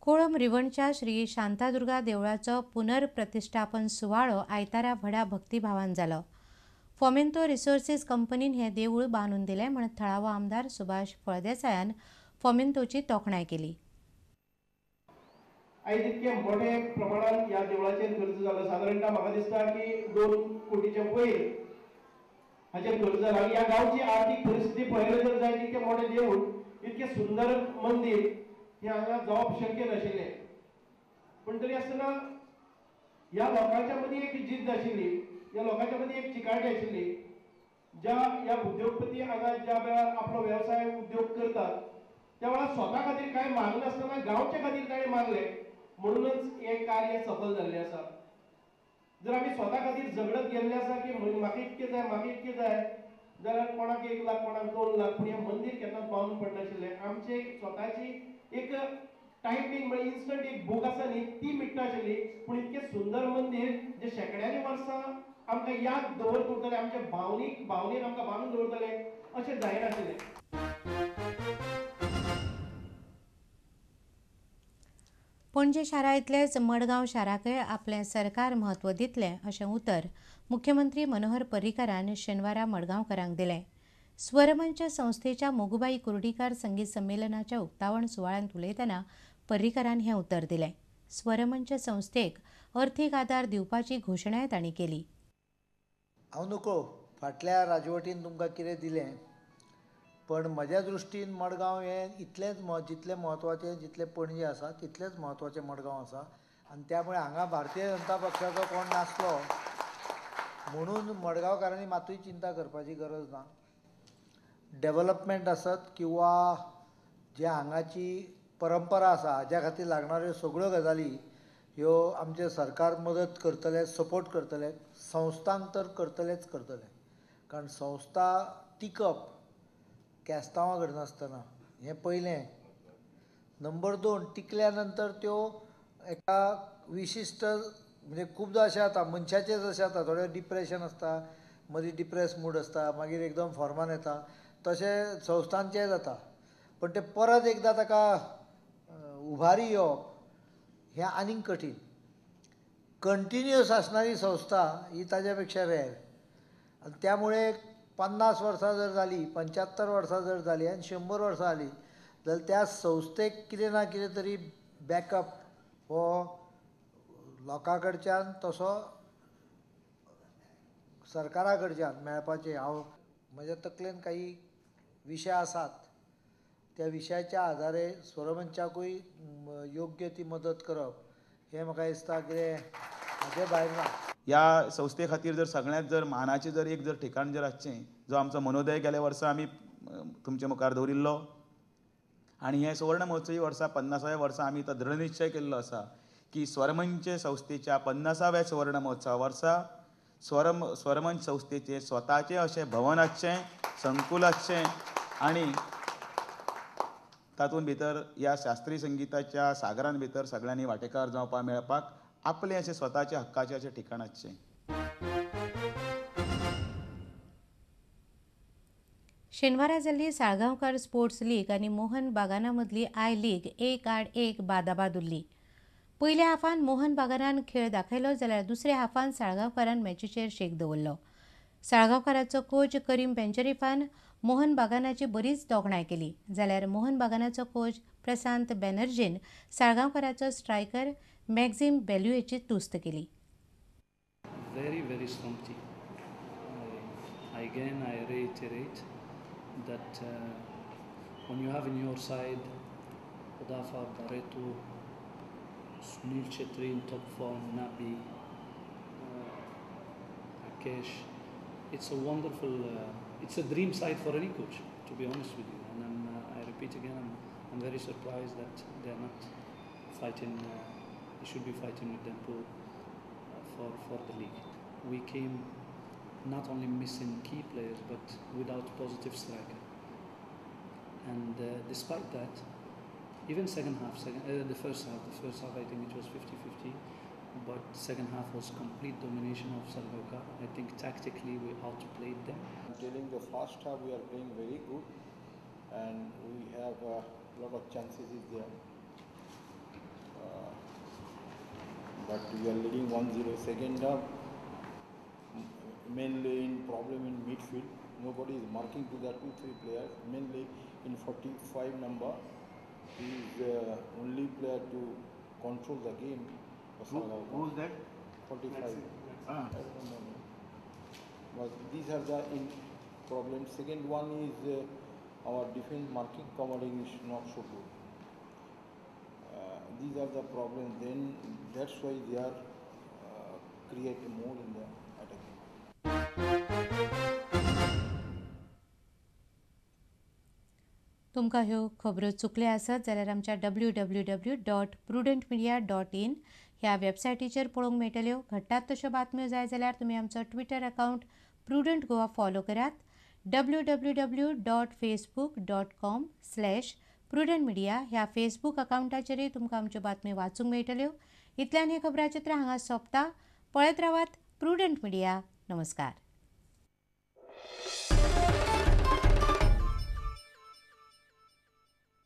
कोळम रिवणच्या श्री शांतादुर्गा देवळाचो पुनर्प्रतिष्ठापन सुवाळो आयतारा व्हडा भक्तिभावान जालो. फोमेंतो रिसोर्सीस कंपनीन हें देवूळ बांदून दिलें म्हण थळावो आमदार सुभाष फळदेसायान फोमेंतोची तोखणाय केली. आयज इतके मोठे प्रमाणात या देवळाचेर खर्च जालो. साधारणतः म्हाका दिसता की 2 कोटीच्या वयर हाचेर खर्च जाला. ह्या गांवची आर्थीक परिस्थिती पळयली जर जायत इतके मोठे देवूळ, इतके सुंदर मंदिर हे हांगा जावप शक्य नाशिल्लें. पण तरी आसतना ह्या लोकांच्या मदीं एक जिद्द आशिल्ली, ह्या लोकांच्या मदीं एक चिकाटी आशिल्ली. ह्या उद्योगपती हांगा ज्या वेळार आपलो वेवसाय उद्योग करतात त्या वेळार स्वता खातीर कांय मागनासतना गांवचे खातीर ताणें मागलें, म्हणूनच हें कार्य सफल जाल्लें आसा. जर आमी स्वता खातीर झगडत गेल्ले आसा की म्हाका इतकें जाय जाल्यार कोणाक 1 लाख कोणाक 2 लाख, पूण हें मंदीर केन्नाच बांदून पडनाशिल्लें. आमची स्वताची एक टायपिंग म्हणजे इन्स्टंट एक बूक आसा न्ही ती मिट्टाशिल्ली, पूण इतकें सुंदर मंदीर जे शेकड्यांनी वर्सां आमकां याद दवरतले, आमचे भावनेन आमकां बांदून दवरतले अशें जायनाशिल्लें. पणजी शारांतलेच मडगांव शाराकय आपलें सरकार म्हत्व दितलें अशें उतर मुख्यमंत्री मनोहर पर्रीकारान शेनवारा मडगांवकारांक दिलें. स्वरमंच संस्थेच्या मोगूबाई कुर्डीकार संगीत संमेलनाच्या उक्तावण सुवाळ्यांत उलयतना पर्रीकारान हें उतर दिलें. स्वरमंच संस्थेक अर्थीक आदार दिवपाची घोशणाय तांणी केली. हांव नकळो फाटल्या राजवटीन तुमकां कितें दिलें, पण म्हज्या दृश्टीन मडगांव हें इतलेंच जितलें म्हत्वाचें जितलें पणजे आसा तितलेंच म्हत्वाचें मडगांव आसा. आनी त्यामुळे हांगा भारतीय जनता पक्षाचो कोण नासलो म्हणून मडगांवकारांनी मातूय चिंता करपाची गरज ना. डेव्हलपमेंट आसत किंवा जे हांगाची परंपरा आसा हाज्या खातीर लागणाऱ्यो सगळ्यो गजाली ह्यो आमचें सरकार मदत करतलें, सपोर्ट करतलें. संस्थांक तर करतलेच करतले, कारण संस्था टिकप केस्तांवां करनासतना हें पयलें. नंबर 2 टिकल्या नंतर त्यो एका विशिश्ट म्हणजे खुबदां अशें जाता मनशाचें जशें जाता थोडें डिप्रेशन आसता, मदीं डिप्रेस मूड आसता, मागीर एकदम फॉर्मान येता, तशें संस्थांचें जाता. पण तें परत एकदां ताका उबारी येवप हें आनीक कठीण. कंटिन्युअस आसणारी संस्था ही ताज्या पेक्षा रेर. आनी त्यामुळे 50 वर्सां जर जालीं, 75 वर्सां जर जालीं आनी 100 वर्सां जालीं जाल्यार त्या संस्थेक कितें ना कितें तरी बॅकअप हो लोकां कडच्यान तसो सरकारा कडच्यान मेळपाचें हांव म्हज्या तकलेन काही विशय आसात. त्या विशयाच्या आदारे स्वरमंचाकूय योग्य ती मदत करप हें म्हाका दिसता कितें हाचे भायर ना. ह्या संस्थे खातीर जर सगळ्यांत जर मानाचें जर एक जर ठिकाण जर आसचें, जो आमचो मनोदय गेल्या वर्सा आमी तुमचे मुखार दवरिल्लो आनी हें सुवर्ण महोत्सवी वर्सा 50व्या वर्सा आमी तो दृढ निश्चय केल्लो आसा की स्वरमंच संस्थेच्या 50व्या सुवर्ण महोत्सवा वर्सा स्वरमंच संस्थेचें स्वताचें अशें भवन आसचें, संकूल आसचें आनी तातूंत भितर ह्या शास्त्रीय संगीताच्या सागरान भितर सगळ्यांनी वांटेकार जावपाक मेळपाक आपलें अशें स्वताच्या हक्काचें अशें ठिकाण आसचें. शेनवारा जाल्ली साळगांवकार स्पोर्ट्स लीग आनी मोहन बागाना मदली आय लीग 1-1 बादाबाद उरली. पयल्या हाफान मोहन बागानान खेळ दाखयलो जाल्यार दुसऱ्या हाफान साळगांवकारान मॅचीचेर शेक दवरलो. साळगांवकाराचो कोच करीम बेंचरीफान मोहन बागानाची बरीच तोखणाय केली, जाल्यार मोहन बागानाचो कोच प्रशांत बॅनर्जीन साळगांवकाराचो स्ट्रायकर मॅक्झिम बेल्युएची तुस्त केली. Very strong team. I reiterate that when you have in your side Mudafa, Barreto, Sunil Chetri in top form, Nabi, Rakesh, it's a wonderful, it's a dream side for any coach, to be honest with you. And I repeat again, I'm very surprised that they're not fighting. They should be fighting with them for the league. We came not only missing key players but without positive striker. And despite that, even the first half I think it was 50-50, but second half was complete domination of Sargauka. I think tactically we outplayed them. During the first half we are playing very good and we have a lot of chances is there. but we are leading 1-0. Second half, mainly in problem in midfield. Nobody is marking to the 2-3 players. Mainly in 45 number, he is the only player to control the game. Who's that? 45. Ah. I don't know. But these are the problems. Second one is our defense marking covering is not so good. These are the problems. Then that's why they are create more in the attacking. तुमकां ह्यो खबरो चुकल्यो आसत जाल्यार आमच्या www.prudentmedia.in ह्या वेबसायटीचेर पळोवंक मेळटल्यो. घडटात तश्यो बातम्यो जाय जाल्यार तुमी आमचो Twitter account prudent Goa follow करात. www.facebook.com/prudentmedia ह्या फेसबूक अकावंटाचेरय तुमकां आमच्यो बातम्यो वाचूंक मेळटल्यो. इतल्यान हे खबराचित्र हांगा सोंपता. पळयत रावात प्रुडंट मिडिया. नमस्कार.